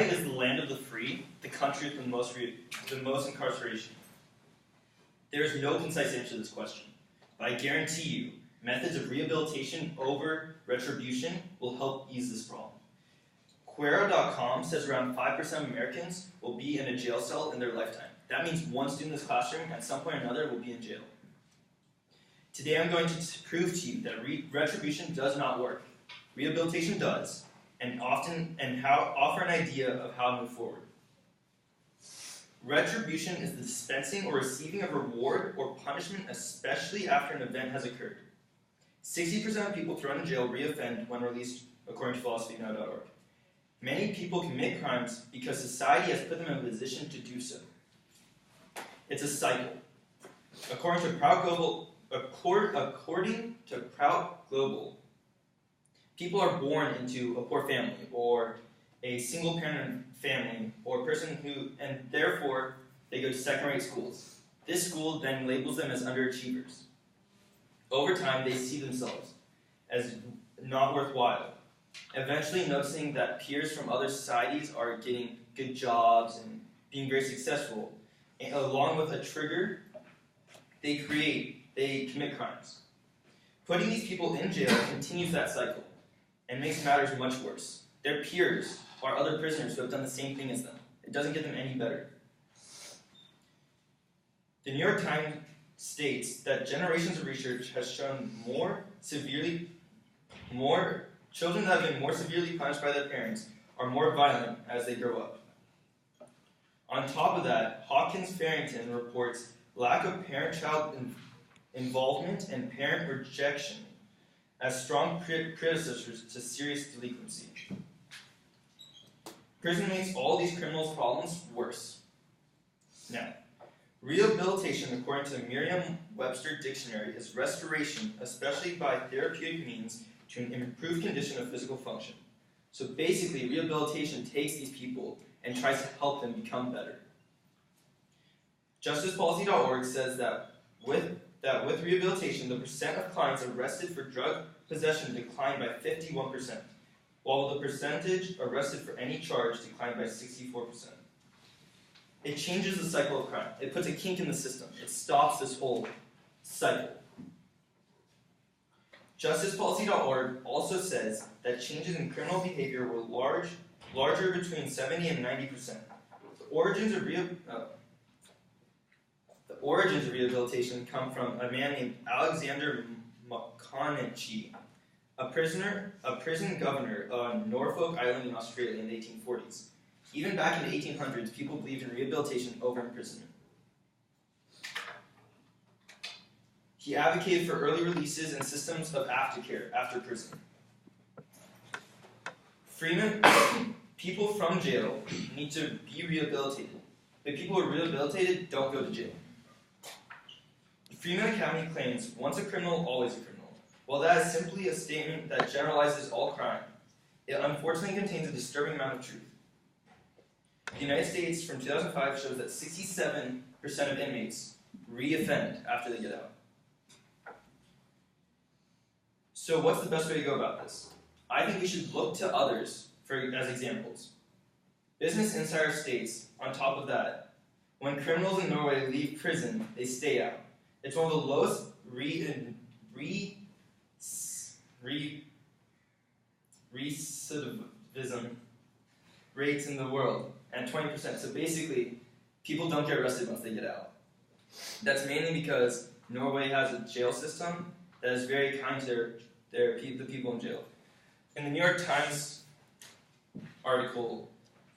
is the land of the free, the country with the most incarceration? There is no concise answer to this question, but I guarantee you, methods of rehabilitation over retribution will help ease this problem. Quora.com says around 5% of Americans will be in a jail cell in their lifetime. That means one student in this classroom at some point or another will be in jail. Today I'm going to prove to you that retribution does not work. Rehabilitation does, and offer an idea of how to move forward. Retribution is the dispensing or receiving of reward or punishment, especially after an event has occurred. 60% of people thrown in jail reoffend when released, according to philosophynow.org. Many people commit crimes because society has put them in a position to do so. It's a cycle. According to Proud Global, people are born into a poor family or a single-parent family or a person and therefore they go to second-rate schools. This school then labels them as underachievers. Over time, they see themselves as not worthwhile, eventually noticing that peers from other societies are getting good jobs and being very successful. And along with a trigger, they commit crimes. Putting these people in jail continues that cycle and makes matters much worse. Their peers are other prisoners who have done the same thing as them. It doesn't get them any better. The New York Times states that generations of research has shown children that have been more severely punished by their parents are more violent as they grow up. On top of that, Hawkins-Farrington reports lack of parent-child involvement and parent rejection as strong predecessors to serious delinquency. Prison makes all these criminals' problems worse. Now, rehabilitation, according to the Merriam-Webster Dictionary, is restoration, especially by therapeutic means, to an improved condition of physical function. So basically, rehabilitation takes these people and tries to help them become better. JusticePolicy.org says that with rehabilitation, the percent of clients arrested for drug possession declined by 51%, while the percentage arrested for any charge declined by 64%. It changes the cycle of crime. It puts a kink in the system. It stops this whole cycle. JusticePolicy.org also says that changes in criminal behavior were larger between 70 and 90%. The origins of rehabilitation come from a man named Alexander Maconochie, a prison governor on Norfolk Island in Australia in the 1840s. Even back in the 1800s, people believed in rehabilitation over imprisonment. He advocated for early releases and systems of aftercare after prison. People from jail need to be rehabilitated. The people who are rehabilitated don't go to jail. The Freeman Academy claims, once a criminal, always a criminal. While that is simply a statement that generalizes all crime, it unfortunately contains a disturbing amount of truth. The United States from 2005 shows that 67% of inmates re-offend after they get out. So what's the best way to go about this? I think we should look to others as examples. Business Insider states, on top of that, when criminals in Norway leave prison, they stay out. It's one of the lowest recidivism rates in the world, and 20%. So basically, people don't get arrested once they get out. That's mainly because Norway has a jail system that is very kind to the people in jail. In the New York Times article,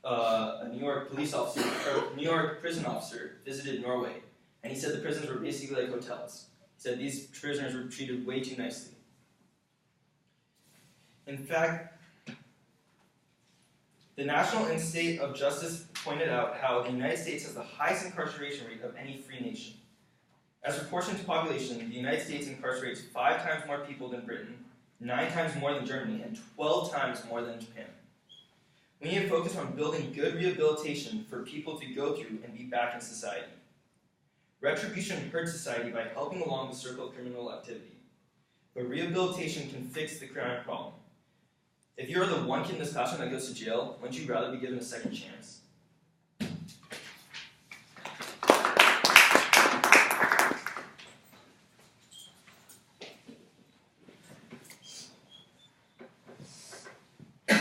a New York New York prison officer visited Norway, and he said the prisons were basically like hotels. He said these prisoners were treated way too nicely. In fact, the National Institute of Justice pointed out how the United States has the highest incarceration rate of any free nation. As proportion to population, the United States incarcerates 5 times more people than Britain, 9 times more than Germany, and 12 times more than Japan. We need to focus on building good rehabilitation for people to go through and be back in society. Retribution hurts society by helping along the circle of criminal activity, but rehabilitation can fix the crime problem. If you're the one kid in this classroom that goes to jail, wouldn't you rather be given a second chance?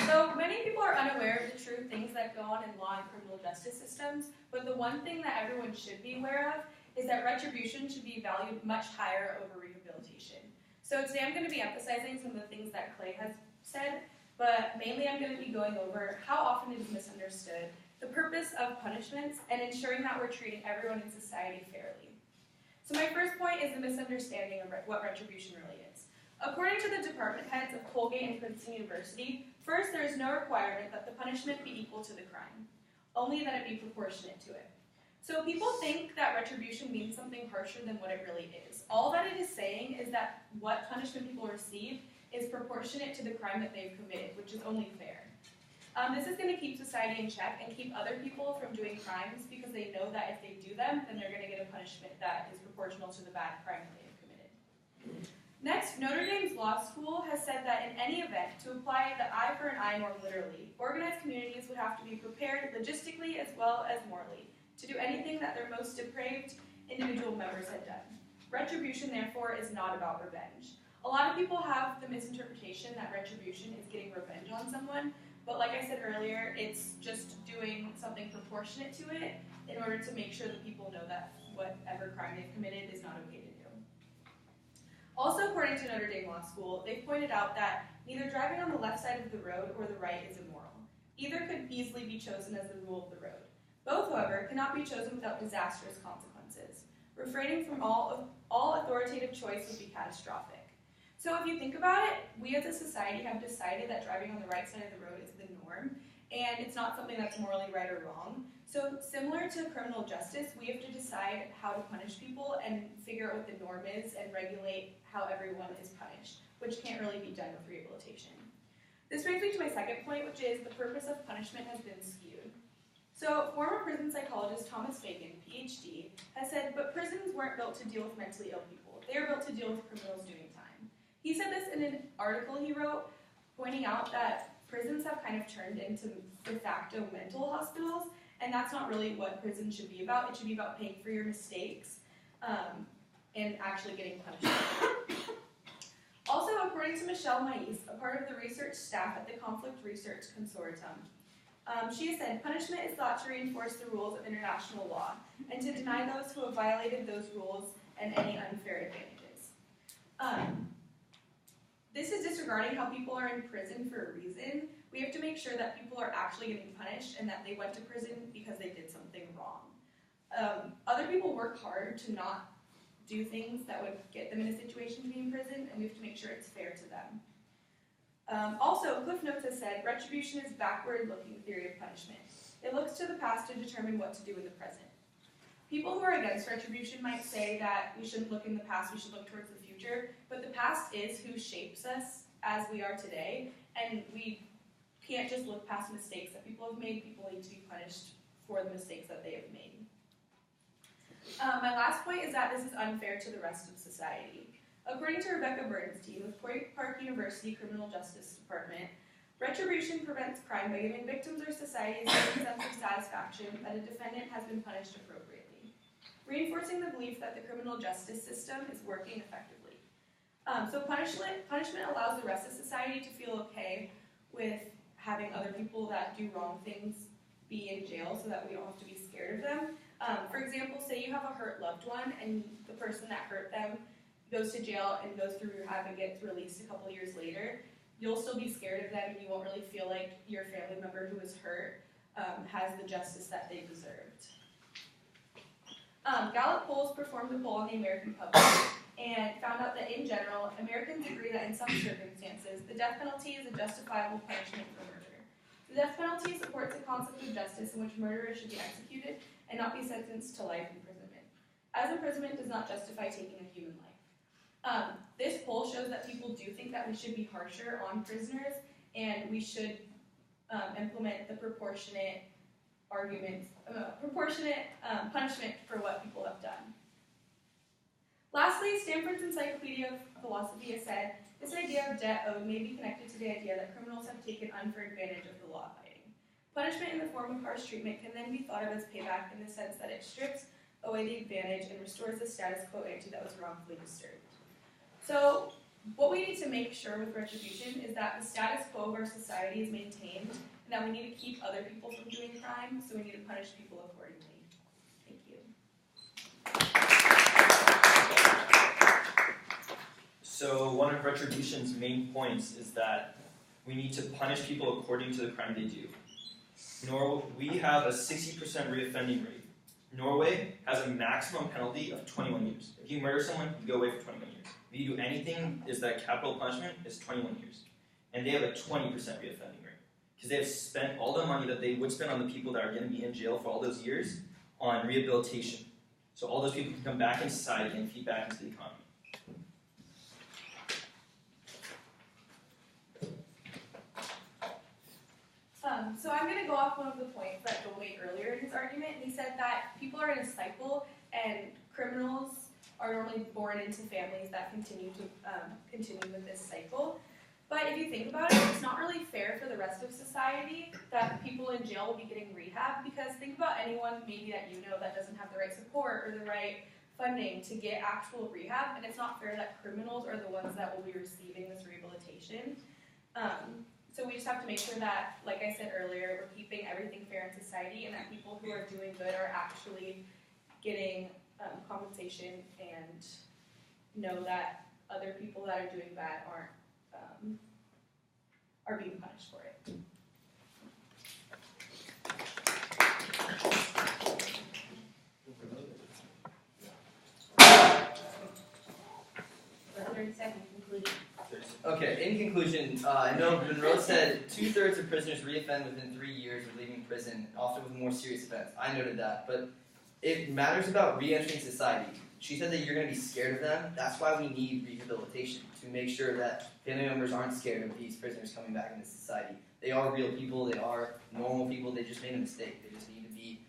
So many people are unaware of the true things that go on in law and criminal justice systems, but the one thing that everyone should be aware of is that retribution should be valued much higher over rehabilitation. So today I'm going to be emphasizing some of the things that Clay has said, but mainly I'm going to be going over how often it is misunderstood, the purpose of punishments, and ensuring that we're treating everyone in society fairly. So my first point is the misunderstanding of what retribution really is. According to the department heads of Colgate and Princeton University, first, there is no requirement that the punishment be equal to the crime, only that it be proportionate to it. So people think that retribution means something harsher than what it really is. All that it is saying is that what punishment people receive is proportionate to the crime that they've committed, which is only fair. This is going to keep society in check and keep other people from doing crimes because they know that if they do them, then they're going to get a punishment that is proportional to the bad crime that they have committed. Next, Notre Dame's law school has said that in any event, to apply the eye for an eye more literally, organized communities would have to be prepared logistically as well as morally to do anything that their most depraved individual members had done. Retribution, therefore, is not about revenge. A lot of people have the misinterpretation that retribution is getting revenge on someone, but like I said earlier, it's just doing something proportionate to it in order to make sure that people know that whatever crime they've committed is not okay to do. Also, according to Notre Dame Law School, they've pointed out that neither driving on the left side of the road or the right is immoral. Either could easily be chosen as the rule of the road. Both, however, cannot be chosen without disastrous consequences. Refraining from all authoritative choice would be catastrophic. So if you think about it, we as a society have decided that driving on the right side of the road is the norm, and it's not something that's morally right or wrong. So similar to criminal justice, we have to decide how to punish people and figure out what the norm is and regulate how everyone is punished, which can't really be done with rehabilitation. This brings me to my second point, which is the purpose of punishment has been skewed. So former prison psychologist Thomas Fagan, PhD, has said, but prisons weren't built to deal with mentally ill people. They were built to deal with criminals doing time. He said this in an article he wrote, pointing out that prisons have kind of turned into de facto mental hospitals, and that's not really what prison should be about. It should be about paying for your mistakes and actually getting punished. Also, according to Michelle Mais, a part of the research staff at the Conflict Research Consortium, she has said, punishment is thought to reinforce the rules of international law and to deny those who have violated those rules and any unfair advantages. This is disregarding how people are in prison for a reason. We have to make sure that people are actually getting punished and that they went to prison because they did something wrong. Other people work hard to not do things that would get them in a situation to be in prison, and we have to make sure it's fair to them. Also, Cliff Notes has said, retribution is backward-looking theory of punishment. It looks to the past to determine what to do in the present. People who are against retribution might say that we shouldn't look in the past, we should look towards the future, but the past is who shapes us as we are today, and we can't just look past mistakes that people have made. People need to be punished for the mistakes that they have made. My last point is that this is unfair to the rest of society. According to Rebecca Bernstein with Point Park University Criminal Justice Department, retribution prevents crime by giving victims or society a certain sense of satisfaction that a defendant has been punished appropriately, reinforcing the belief that the criminal justice system is working effectively. So punishment allows the rest of society to feel okay with having other people that do wrong things be in jail so that we don't have to be scared of them. For example, say you have a hurt loved one and the person that hurt them goes to jail and goes through rehab and gets released a couple years later. You'll still be scared of them and you won't really feel like your family member who was hurt has the justice that they deserved. Gallup polls performed a poll on the American public and found out that in general, Americans agree that in some circumstances, the death penalty is a justifiable punishment for murder. The death penalty supports a concept of justice in which murderers should be executed and not be sentenced to life imprisonment, as imprisonment does not justify taking a human life. This poll shows that people do think that we should be harsher on prisoners and we should implement the proportionate punishment for what people have done. Lastly, Stanford's Encyclopedia of Philosophy has said, This idea of debt owed may be connected to the idea that criminals have taken unfair advantage of the law-abiding. Punishment in the form of harsh treatment can then be thought of as payback in the sense that it strips away the advantage and restores the status quo ante that was wrongfully disturbed. So, what we need to make sure with retribution is that the status quo of our society is maintained, and that we need to keep other people from doing crime, so we need to punish people accordingly. Thank you. So one of retribution's main points is that we need to punish people according to the crime they do. We have a 60% reoffending rate. Norway has a maximum penalty of 21 years. If you murder someone, you go away for 21 years. If you do anything, is that capital punishment is 21 years. And they have a 20% reoffending rate. Because they have spent all the money that they would spend on the people that are going to be in jail for all those years on rehabilitation. So all those people can come back in society and feed back into the economy. So I'm going to go off one of the points that Joel made earlier in his argument. He said that people are in a cycle, and criminals are normally born into families that continue with this cycle. But if you think about it, it's not really fair for the rest of society that people in jail will be getting rehab, because think about anyone maybe that you know that doesn't have the right support or the right funding to get actual rehab, and it's not fair that criminals are the ones that will be receiving this rehabilitation. So we just have to make sure that, like I said earlier, we're keeping everything fair in society, and that people who are doing good are actually getting compensation, and know that other people that are doing bad are being punished for it. For 30 seconds, conclusion. Okay, in conclusion, I know Monroe said 2/3 of prisoners reoffend within 3 years of leaving prison, often with more serious offense. I noted that, but it matters about re-entering society. She said that you're going to be scared of them. That's why we need rehabilitation, to make sure that family members aren't scared of these prisoners coming back into society. They are real people. They are normal people. They just made a mistake. They just need to be,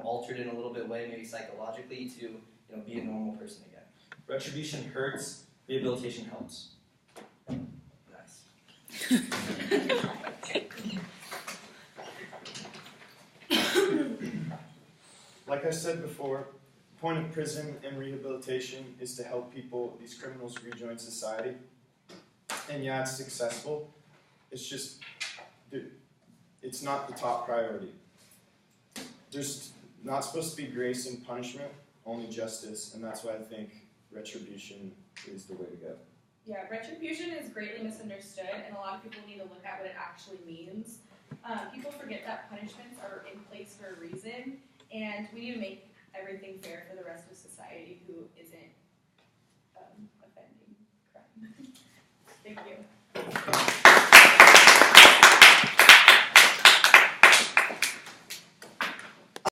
altered in a little bit way, maybe psychologically, to, be a normal person again. Retribution hurts, rehabilitation helps. Nice. Like I said before, the point of prison and rehabilitation is to help people, these criminals, rejoin society. And yeah, it's successful. It's just, it's not the top priority. There's not supposed to be grace and punishment, only justice, and that's why I think retribution is the way to go. Yeah, retribution is greatly misunderstood, and a lot of people need to look at what it actually means. People forget that punishments are in place for a reason, and we need to make everything fair for the rest of society who isn't offending crime. Thank you.